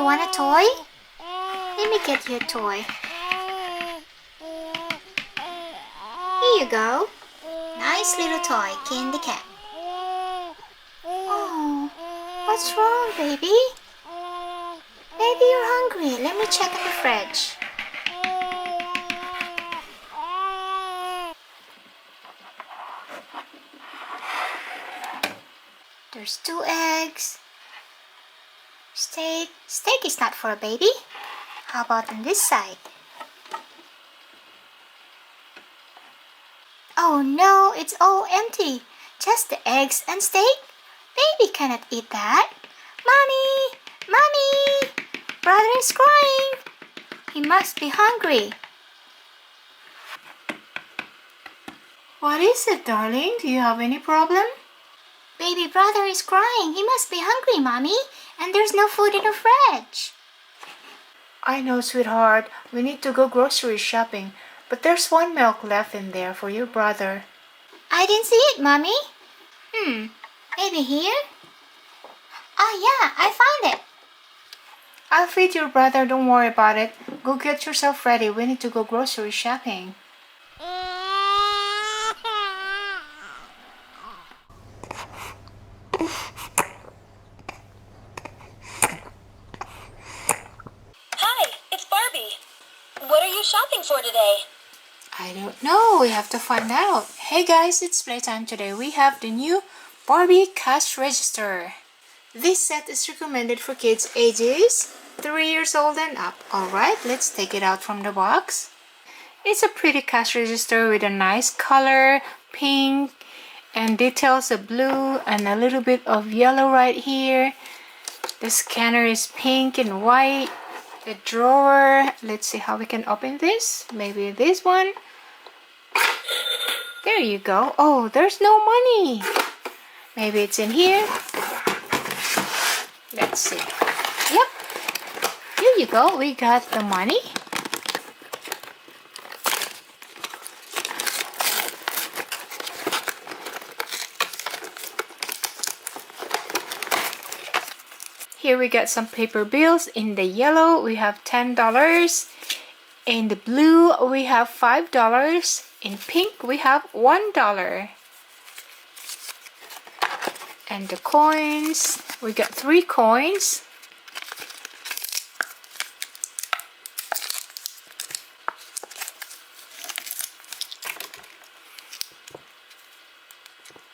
want a toy? Let me get you a toy. Here you go. Nice little toy, candy cat. Oh, what's wrong, baby? Maybe you're hungry. Let me check in the fridge. There's 2 eggs. Steak. Steak is not for a baby. How about on this side? Oh no, it's all empty. Just the eggs and steak? Baby cannot eat that. Mommy! Mommy! Brother is crying. He must be hungry. What is it, darling? Do you have any problem? Baby brother is crying. He must be hungry, Mommy. And there's no food in the fridge. I know, sweetheart. We need to go grocery shopping. But there's 1 milk left in there for your brother. I didn't see it, Mommy. Maybe here? Oh yeah, I found it. I'll feed your brother. Don't worry about it. Go get yourself ready. We need to go grocery shopping. Hi, it's Barbie. What are you shopping for today? I don't know. We have to find out. Hey guys, it's playtime today. We have the new Barbie cash register. This set is recommended for kids ages 3 years old and up. Alright, let's take it out from the box. It's a pretty cash register with a nice color, pink, and details of blue and a little bit of yellow right here. The scanner is pink and white. The drawer, let's see how we can open this. Maybe this one. There you go. Oh, there's no money. Maybe it's in here. Let's see. Yep. Here you go. We got the money. Here we got some paper bills. In the yellow, we have $10. In the blue, we have $5. In pink, we have $1. And the coins, we got 3 coins.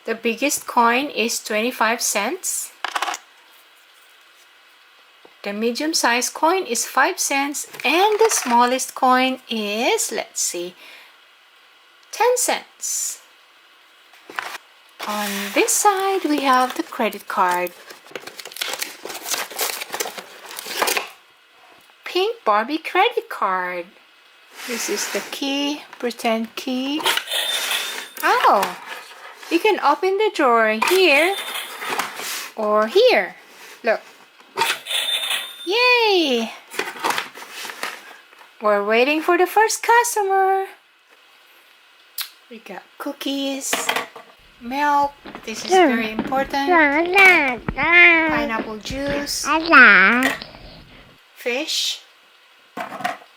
The biggest coin is 25 cents. The medium-sized coin is 5 cents. And the smallest coin is, let's see, 10 cents. On this side, we have the credit card. Pink Barbie credit card. This is the key, pretend key. Oh, you can open the drawer here or here. Look. Yay! We're waiting for the first customer. We got cookies, milk. This is very important. Pineapple juice, fish,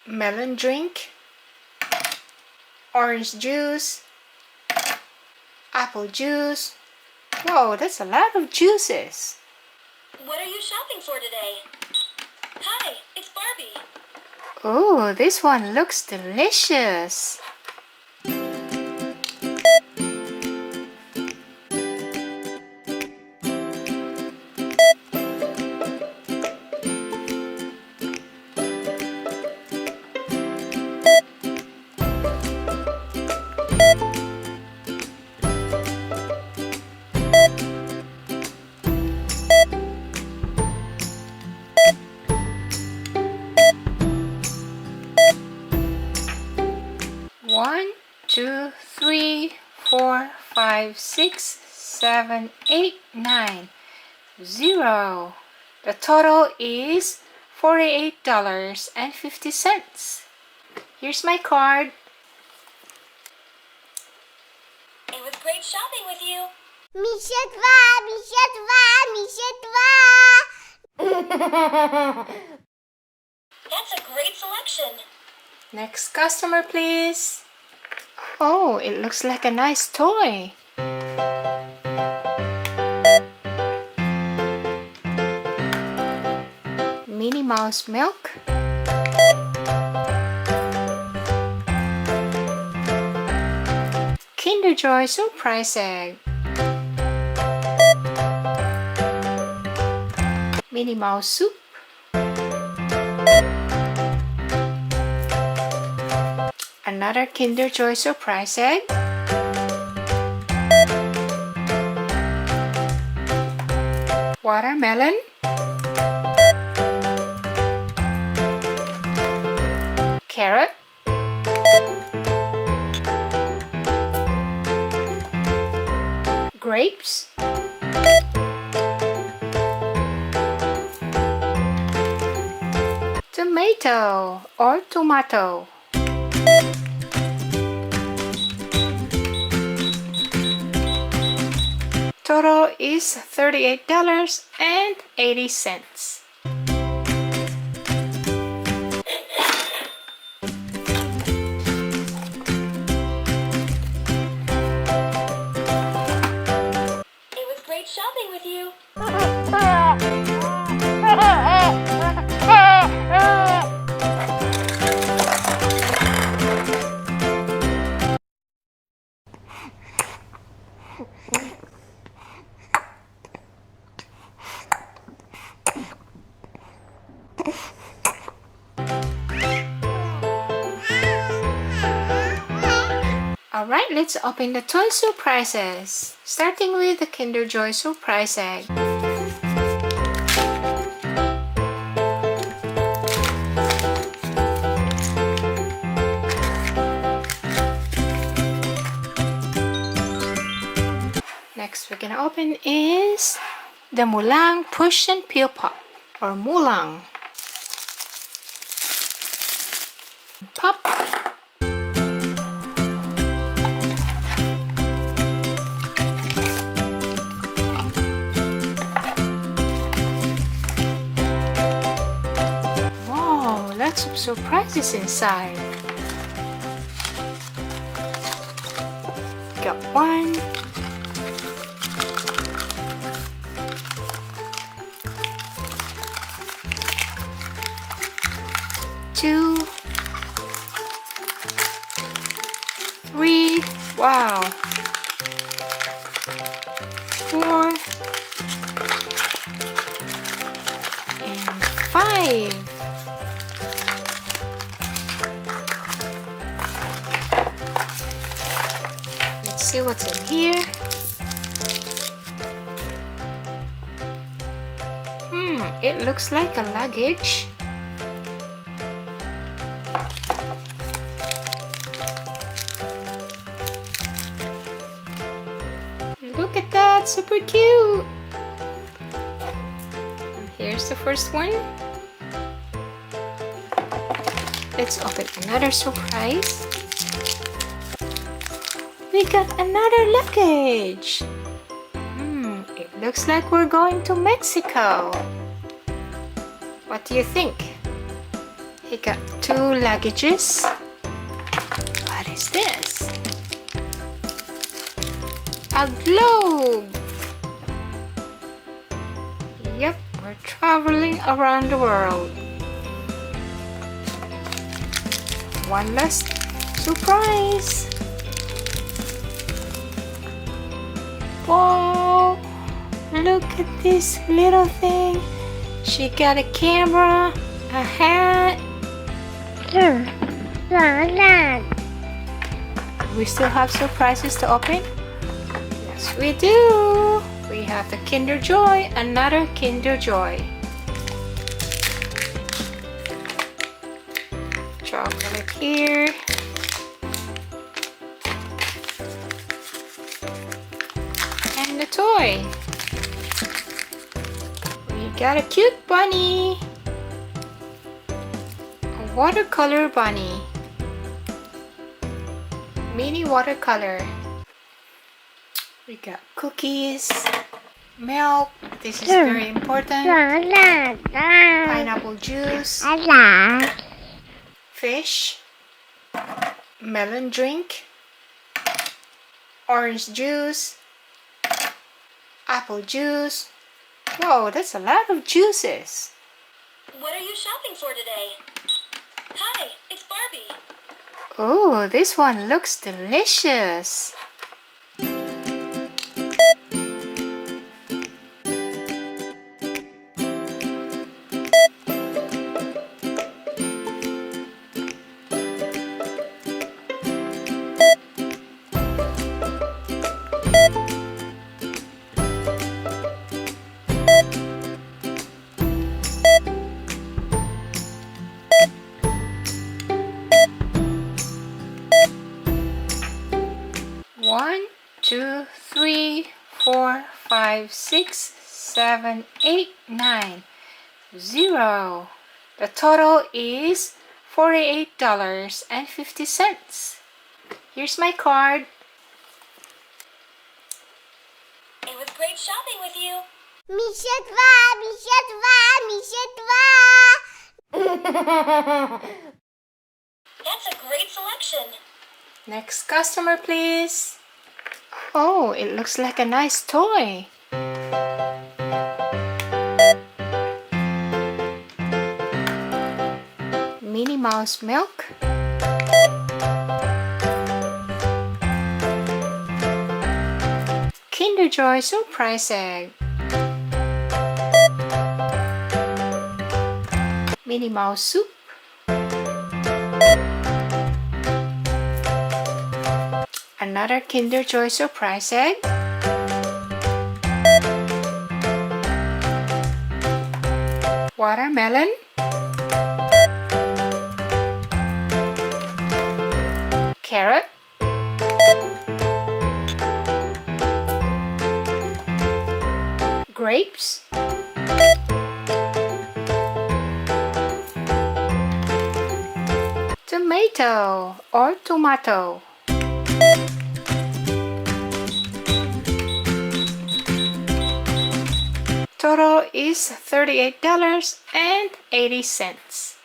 melon drink, orange juice, apple juice. Whoa, that's a lot of juices. What are you shopping for today? Hi, it's Barbie. Oh, this one looks delicious. One, 2, 3, 4, 5, 6, 7, 8, 9, 0. The total is $48.50. Here's my card. It was great shopping with you. Misha 2, Misha 2, Misha 2. selection. Next customer, please. Oh, it looks like a nice toy. Minnie Mouse milk. Kinder Joy surprise egg. Minnie Mouse soup. Another Kinder Joy surprise egg. Watermelon. Carrot. Grapes. Tomato or tomato. Total is $38.80. It was great shopping with you. Alright, let's open the toy surprises. Starting with the Kinder Joy surprise egg. Next we're gonna open is the Mulang Push and Peel Pop, or Mulang. Pop. Wow, lots of surprises inside. Got one. Two, three, wow, four, and five. Let's see what's in here. It looks like a luggage. Look at that, super cute. And here's the first one. Let's open another surprise. We got another luggage. It looks like we're going to Mexico. What do you think? He got two luggages. What is this? A globe! Yep, we're traveling around the world. One last surprise! Whoa! Look at this little thing. She got a camera, a hat. We still have surprises to open? Yes, we do. We have the Kinder Joy, another Kinder Joy. Chocolate here. And the toy. We got a cute bunny. A watercolor bunny. Mini watercolor. We got cookies, milk, this is very important, pineapple juice, fish, melon drink, orange juice, apple juice. Whoa, that's a lot of juices. What are you shopping for today? Hi, it's Barbie. Oh, this one looks delicious. One, two, three, 4, 5, 6, 7, 8, 9, 0. The total is $48.50. Here's my card. It was great shopping with you. Misha 2. That's a great selection. Next customer, please. Oh, it looks like a nice toy. Minnie Mouse milk. Kinder Joy surprise egg. Minnie Mouse soup. Another Kinder Joy surprise egg. Watermelon. Carrot. Grapes. Tomato or tomato. Total is $38.80.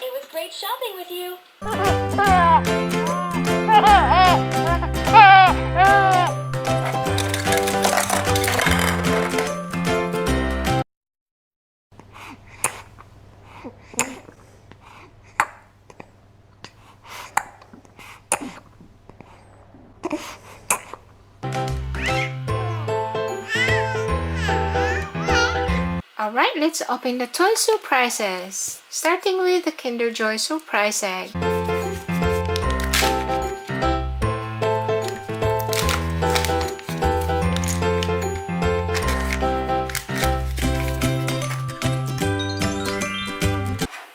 It was great shopping with you. Alright, let's open the toy surprises. Starting with the Kinder Joy surprise egg.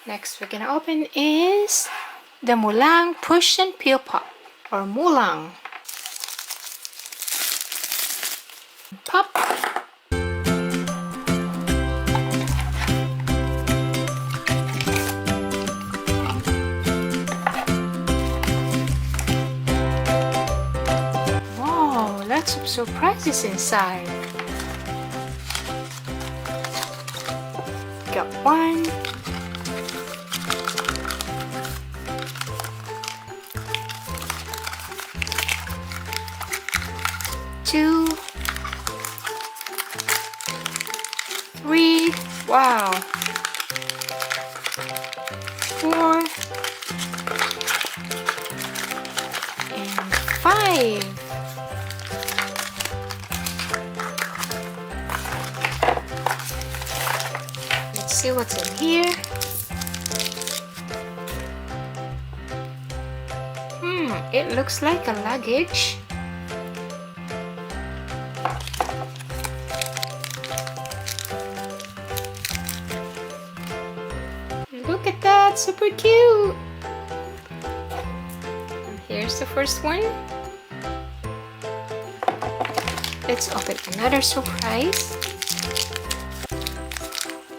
Next we're gonna open is the Mulang Push and Peel Pop, or Mulang. Pop. Wow, lots of surprises inside. Got one. Two, 3, wow, 4, and 5. Let's see what's in here. It looks like a luggage. Look at that, super cute. And here's the first one. Let's open another surprise.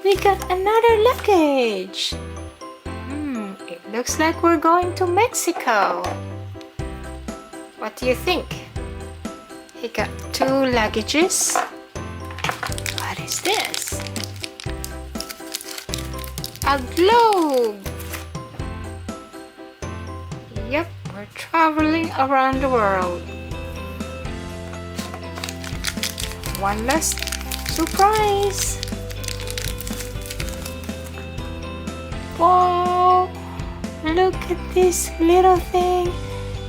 We got another luggage. It looks like we're going to Mexico. What do you think? He got 2 luggages. What is this? A globe! Yep, we're traveling around the world. One last surprise! Whoa! Look at this little thing.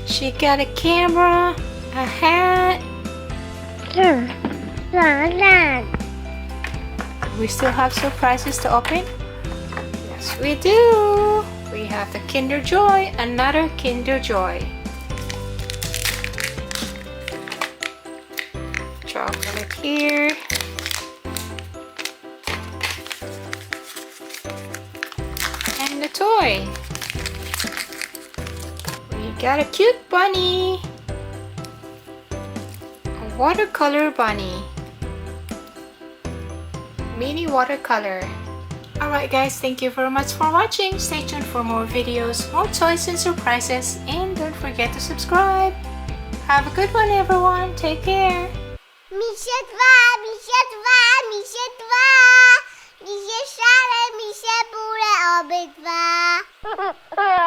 She got a camera, a hat. We still have surprises to open? Yes, we do. We have the Kinder Joy, another Kinder Joy. Chocolate here. And the toy. We got a cute bunny. A watercolor bunny. Mini watercolor. Alright guys, thank you very much for watching. Stay tuned for more videos, more toys and surprises, and don't forget to subscribe. Have a good one everyone. Take care. Misha 2, Misha 2, Misha 2, Misha 3, Misha 4, Misha 2.